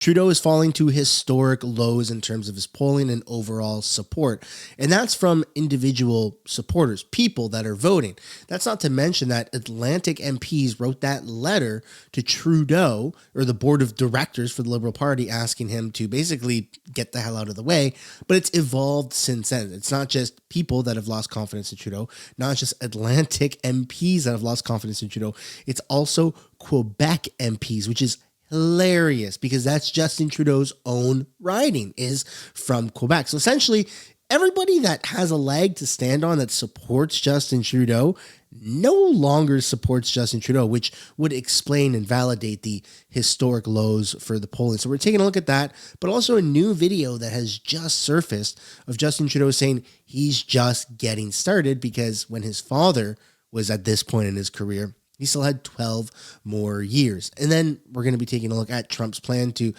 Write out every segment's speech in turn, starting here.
Trudeau is falling to historic lows in terms of his polling and overall support. And that's from individual supporters, people that are voting. That's not to mention that Atlantic MPs wrote that letter to Trudeau, or the board of directors for the Liberal Party, asking him to basically get the hell out of the way. But it's evolved since then. It's not just people that have lost confidence in Trudeau, not just Atlantic MPs that have lost confidence in Trudeau. It's also Quebec MPs, which is hilarious because that's Justin Trudeau's own riding, is from Quebec. So essentially, everybody that has a leg to stand on that supports Justin Trudeau no longer supports Justin Trudeau, which would explain and validate the historic lows for the polling. So we're taking a look at that, but also a new video that has just surfaced of Justin Trudeau saying he's just getting started because when his father was at this point in his career, he still had 12 more years. And then we're going to be taking a look at Trump's plan to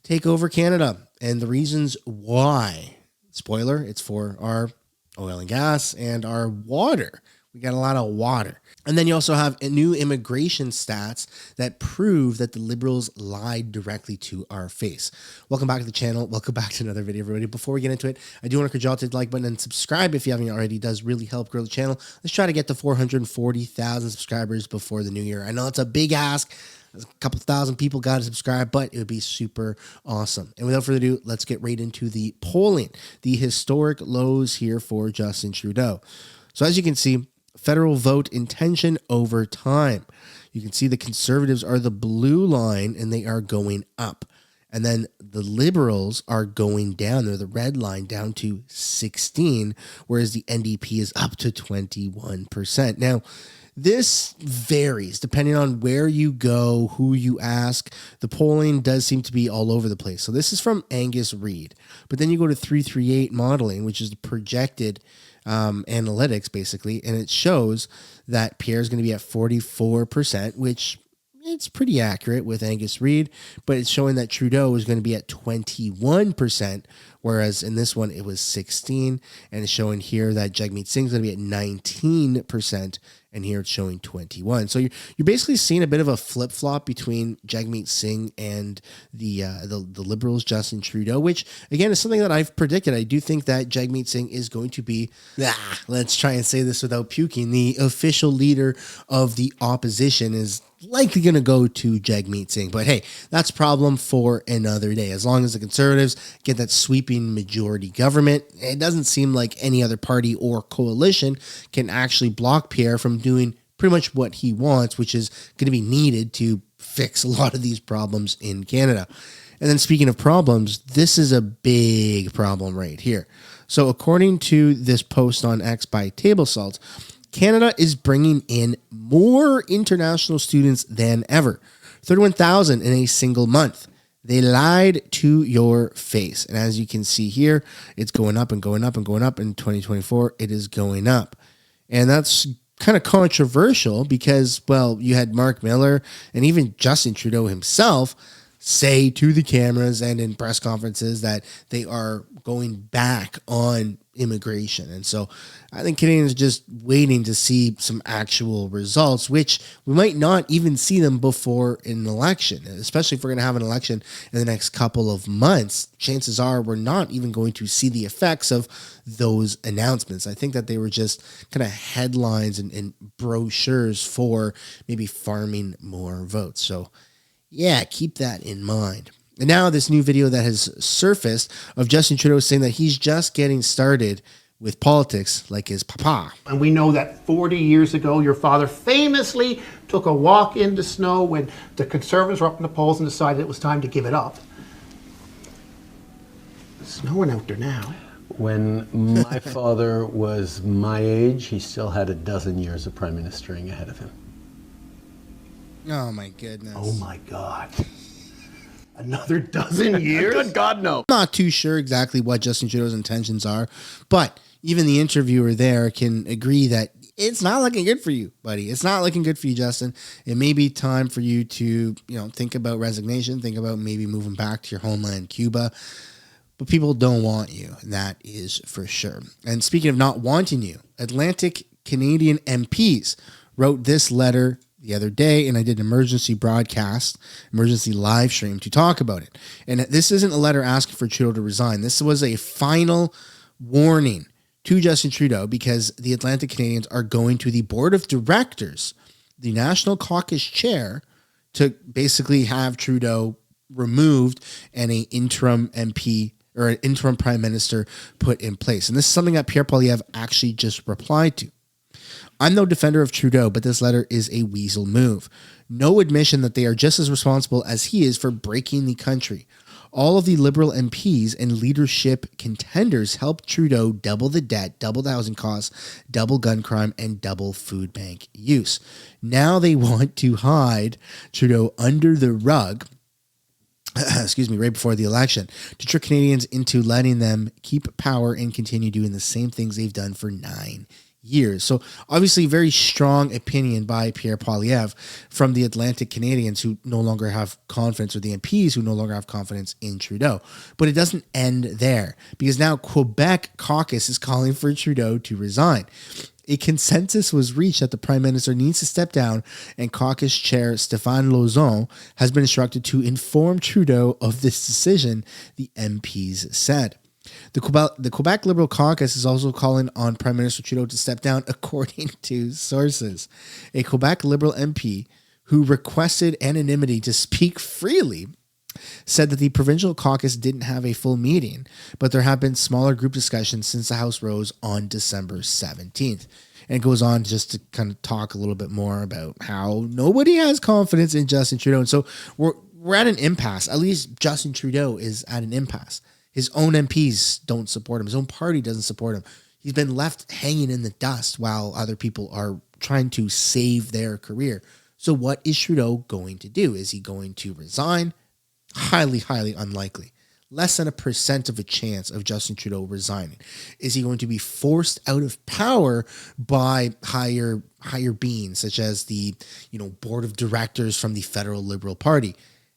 take over Canada and the reasons why. Spoiler, it's for our oil and gas and our water. We got a lot of water. And then you also have new immigration stats that prove that the Liberals lied directly to our face. Welcome back to the channel. Welcome back to another video, everybody. Before we get into it, I do want to encourage you all to hit the like button and subscribe if you haven't already. It does really help grow the channel. Let's try to get to 440,000 subscribers before the new year. I know it's a big ask. A couple thousand people got to subscribe, but it would be super awesome. And without further ado, let's get right into the polling. The historic lows here for Justin Trudeau. So as you can see, federal vote intention over time. You can see the Conservatives are the blue line and they are going up. And then the Liberals are going down. They're the red line down to 16, whereas the NDP is up to 21%. Now, this varies depending on where you go, who you ask. The polling does seem to be all over the place. So this is from Angus Reid. But then you go to 338 modeling, which is the projected analytics basically, and it shows that Pierre is going to be at 44%, which it's pretty accurate with Angus Reid, but it's showing that Trudeau is going to be at 21%, whereas in this one it was 16, and it's showing here that Jagmeet Singh is going to be at 19%, and here it's showing 21. So you're basically seeing a bit of a flip-flop between Jagmeet Singh and the Liberals, Justin Trudeau, which again is something that I've predicted. I do think that Jagmeet Singh is going to be, let's try and say this without puking, the official leader of the opposition is likely going to go to Jagmeet Singh. But hey, that's a problem for another day. As long as the Conservatives get that sweeping majority government, it doesn't seem like any other party or coalition can actually block Pierre from doing pretty much what he wants, which is going to be needed to fix a lot of these problems in Canada. And then speaking of problems, this is a big problem right here. So according to this post on X by Table Salt, Canada is bringing in more international students than ever, 31,000 in a single month. They lied to your face. And as you can see here, it's going up and going up and going up. In 2024, it is going up. And that's kind of controversial because, well, you had Mark Miller and even Justin Trudeau himself say to the cameras and in press conferences that they are going back on immigration. And so I think Canadians are just waiting to see some actual results, which we might not even see them before an election, especially if we're going to have an election in the next couple of months. Chances are we're not even going to see the effects of those announcements. I think that they were just kind of headlines and brochures for maybe farming more votes. So yeah, keep that in mind. And now this new video that has surfaced of Justin Trudeau saying that he's just getting started with politics like his papa. And we know that 40 years ago, your father famously took a walk in the snow when the Conservatives were up in the polls and decided it was time to give it up. It's snowing out there now. When my father was my age, he still had a dozen years of prime ministering ahead of him. Oh my goodness. Oh my God. Another dozen years? Good God, no. I'm not too sure exactly what Justin Trudeau's intentions are, but even the interviewer there can agree that it's not looking good for you, buddy. It's not looking good for you, Justin. It may be time for you to, think about resignation, think about maybe moving back to your homeland, Cuba. But people don't want you. That is for sure. And speaking of not wanting you, Atlantic Canadian MPs wrote this letter the other day, and I did an emergency live stream to talk about it. And this isn't a letter asking for Trudeau to resign. This was a final warning to Justin Trudeau, because the Atlantic Canadians are going to the board of directors, the National Caucus chair, to basically have Trudeau removed and an interim MP or an interim prime minister put in place. And this is something that Pierre Poilievre actually just replied to. I'm no defender of Trudeau, but this letter is a weasel move. No admission that they are just as responsible as he is for breaking the country. All of the Liberal MPs and leadership contenders helped Trudeau double the debt, double the housing costs, double gun crime, and double food bank use. Now they want to hide Trudeau under the rug, right before the election, to trick Canadians into letting them keep power and continue doing the same things they've done for 9 years. So obviously very strong opinion by Pierre Poilievre from the Atlantic Canadians, who no longer have confidence, or the MPs who no longer have confidence in Trudeau. But it doesn't end there, because now Quebec Caucus is calling for Trudeau to resign. A consensus was reached that the Prime Minister needs to step down, and Caucus Chair Stéphane Lauzon has been instructed to inform Trudeau of this decision, the MPs said. The Quebec Liberal Caucus is also calling on Prime Minister Trudeau to step down, according to sources. A Quebec Liberal MP who requested anonymity to speak freely said that the provincial caucus didn't have a full meeting, but there have been smaller group discussions since the House rose on December 17th. And it goes on just to kind of talk a little bit more about how nobody has confidence in Justin Trudeau. And so we're at an impasse. At least Justin Trudeau is at an impasse. His own MPs don't support him. His own party doesn't support him. He's been left hanging in the dust while other people are trying to save their career. So what is Trudeau going to do? Is he going to resign? Highly, highly unlikely. Less than 1% of a chance of Justin Trudeau resigning. Is he going to be forced out of power by higher beings, such as the board of directors from the federal Liberal Party?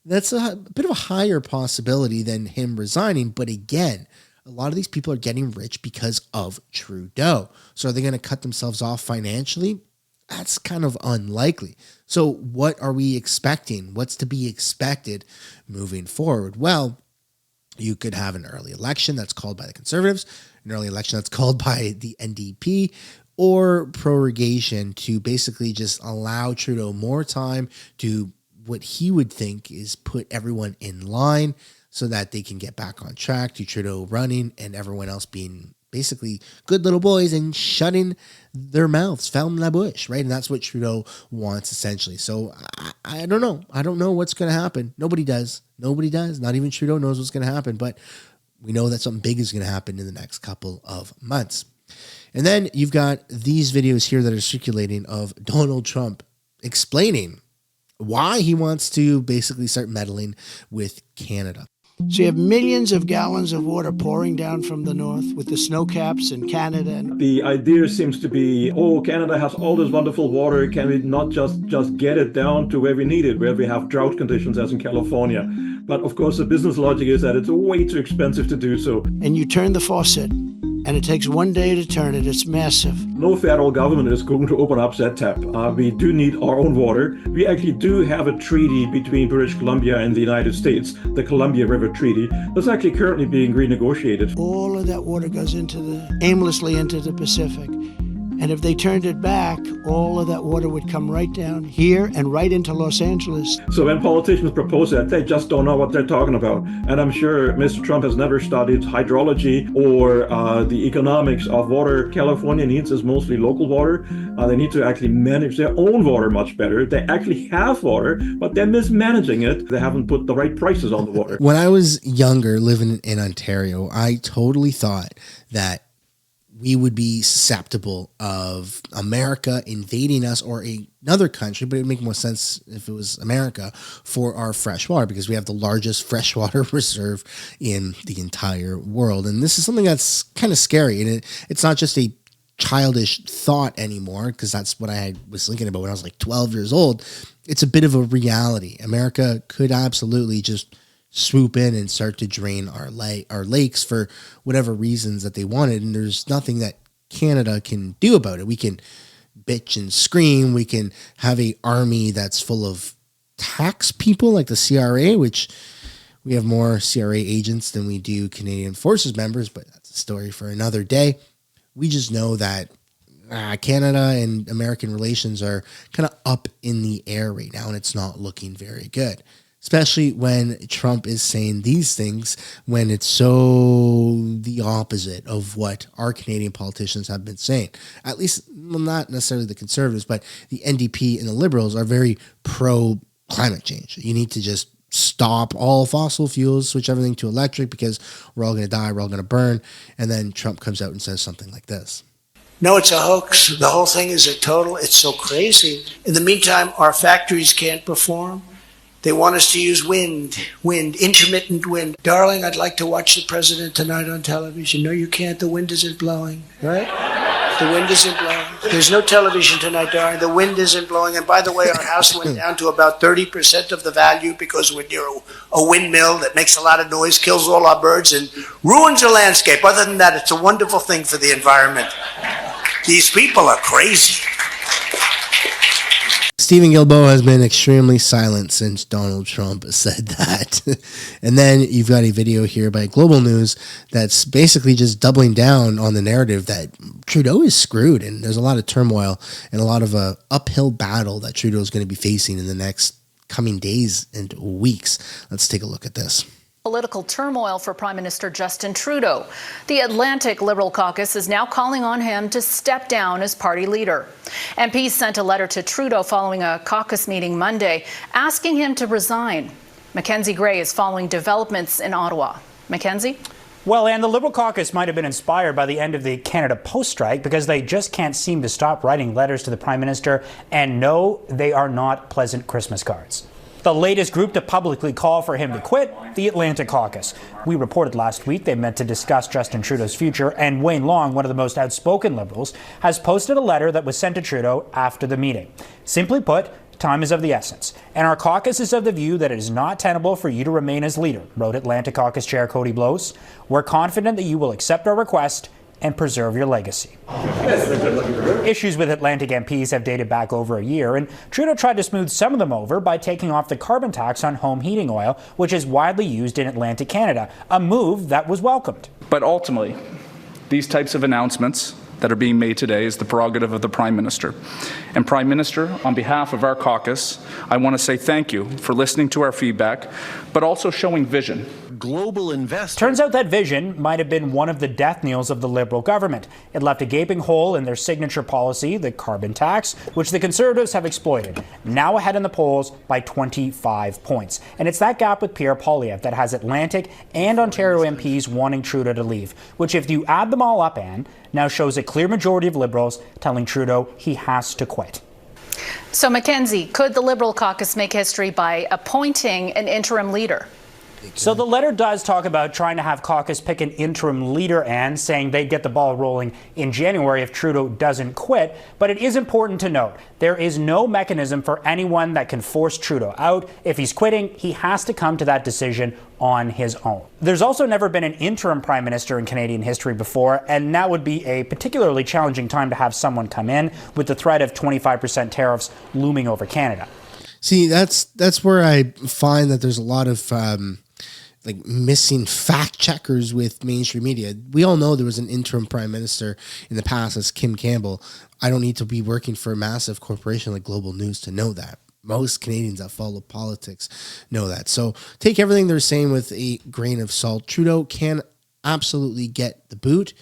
That's a bit of a higher possibility than him resigning. But again, a lot of these people are getting rich because of Trudeau. So are they going to cut themselves off financially? That's kind of unlikely. So what are we expecting? What's to be expected moving forward? Well, you could have an early election that's called by the Conservatives, an early election that's called by the NDP, or prorogation to basically just allow Trudeau more time to what he would think is put everyone in line so that they can get back on track to Trudeau running and everyone else being basically good little boys and shutting their mouths, ferme la bouche, right? And that's what Trudeau wants essentially. So I don't know. I don't know what's going to happen. Nobody does. Nobody does. Not even Trudeau knows what's going to happen, but we know that something big is going to happen in the next couple of months. And then you've got these videos here that are circulating of Donald Trump explaining why he wants to basically start meddling with Canada. So you have millions of gallons of water pouring down from the north with the snow caps in Canada. The idea seems to be, Canada has all this wonderful water. Can we not just get it down to where we need it, where we have drought conditions as in California? But of course, the business logic is that it's way too expensive to do so. And you turn the faucet, and it takes one day to turn it. It's massive. No federal government is going to open up that tap. We do need our own water. We actually do have a treaty between British Columbia and the United States, the Columbia River Treaty, that's actually currently being renegotiated. All of that water goes aimlessly into the Pacific. And if they turned it back, all of that water would come right down here and right into Los Angeles. So when politicians propose that, they just don't know what they're talking about. And I'm sure Mr. Trump has never studied hydrology or the economics of water. California needs is mostly local water. They need to actually manage their own water much better. They actually have water, but they're mismanaging it. They haven't put the right prices on the water. When I was younger, living in Ontario, I totally thought that we would be susceptible of America invading us or another country, but it would make more sense if it was America for our fresh water, because we have the largest freshwater reserve in the entire world. And this is something that's kind of scary. And it's not just a childish thought anymore, because that's what I was thinking about when I was like 12 years old. It's a bit of a reality. America could absolutely just swoop in and start to drain our lakes for whatever reasons that they wanted. And there's nothing that Canada can do about it. We can bitch and scream. We can have a army that's full of tax people like the CRA, which we have more CRA agents than we do Canadian Forces members, but that's a story for another day. We just know that Canada and American relations are kind of up in the air right now, and it's not looking very good, especially when Trump is saying these things when it's so the opposite of what our Canadian politicians have been saying. At least, well, not necessarily the Conservatives, but the NDP and the Liberals are very pro climate change. You need to just stop all fossil fuels, switch everything to electric because we're all going to die, we're all going to burn. And then Trump comes out and says something like this. No, it's a hoax. The whole thing is it's so crazy. In the meantime, our factories can't perform. They want us to use wind, intermittent wind. Darling, I'd like to watch the president tonight on television. No, you can't. The wind isn't blowing, right? The wind isn't blowing. There's no television tonight, darling. The wind isn't blowing. And by the way, our house went down to about 30% of the value because we're near a windmill that makes a lot of noise, kills all our birds, and ruins the landscape. Other than that, it's a wonderful thing for the environment. These people are crazy. Stephen Guilbeault has been extremely silent since Donald Trump said that. And then you've got a video here by Global News that's basically just doubling down on the narrative that Trudeau is screwed, and there's a lot of turmoil and a lot of a uphill battle that Trudeau is going to be facing in the next coming days and weeks. Let's take a look at this. Political turmoil for Prime Minister Justin Trudeau. The Atlantic Liberal Caucus is now calling on him to step down as party leader. MPs sent a letter to Trudeau following a caucus meeting Monday, asking him to resign. Mackenzie Gray is following developments in Ottawa. Mackenzie? Well, and the Liberal caucus might have been inspired by the end of the Canada Post strike because they just can't seem to stop writing letters to the Prime Minister. And no, they are not pleasant Christmas cards. The latest group to publicly call for him to quit, the Atlantic Caucus. We reported last week they met to discuss Justin Trudeau's future, and Wayne Long, one of the most outspoken Liberals, has posted a letter that was sent to Trudeau after the meeting. Simply put, time is of the essence, and our caucus is of the view that it is not tenable for you to remain as leader, wrote Atlantic Caucus Chair Cody Blows. We're confident that you will accept our request and preserve your legacy. Issues with Atlantic MPs have dated back over a year, and Trudeau tried to smooth some of them over by taking off the carbon tax on home heating oil, which is widely used in Atlantic Canada, a move that was welcomed. But ultimately, these types of announcements that are being made today is the prerogative of the Prime Minister. And Prime Minister, on behalf of our caucus, I want to say thank you for listening to our feedback, but also showing vision. Global investors. Turns out that vision might have been one of the death kneels of the Liberal government. It left a gaping hole in their signature policy, the carbon tax, which the Conservatives have exploited, now ahead in the polls by 25 points. And it's that gap with Pierre poilievre that has Atlantic and Ontario MPs wanting Trudeau to leave, which, if you add them all up, Anne, now shows a clear majority of Liberals telling Trudeau he has to quit. So, Mackenzie, could the Liberal caucus make history by appointing an interim leader? So the letter does talk about trying to have caucus pick an interim leader and saying they'd get the ball rolling in January if Trudeau doesn't quit. But it is important to note there is no mechanism for anyone that can force Trudeau out. If he's quitting, he has to come to that decision on his own. There's also never been an interim prime minister in Canadian history before, and that would be a particularly challenging time to have someone come in with the threat of 25% tariffs looming over Canada. See, that's where I find that there's a lot of missing fact checkers with mainstream media. We all know there was an interim prime minister in the past as Kim Campbell. I don't need to be working for a massive corporation like Global News to know that. Most Canadians that follow politics know that. So take everything they're saying with a grain of salt. Trudeau can absolutely get the boot.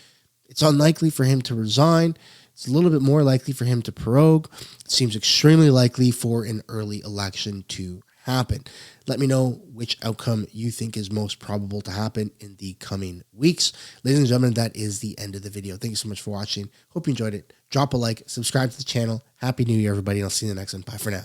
It's unlikely for him to resign. It's a little bit more likely for him to prorogue. It seems extremely likely for an early election to happen. Let me know which outcome you think is most probable to happen in the coming weeks. Ladies and gentlemen, that is the end of the video. Thank you so much for watching. Hope you enjoyed it. Drop a like, subscribe to the channel. Happy New Year, everybody. And I'll see you in the next one. Bye for now.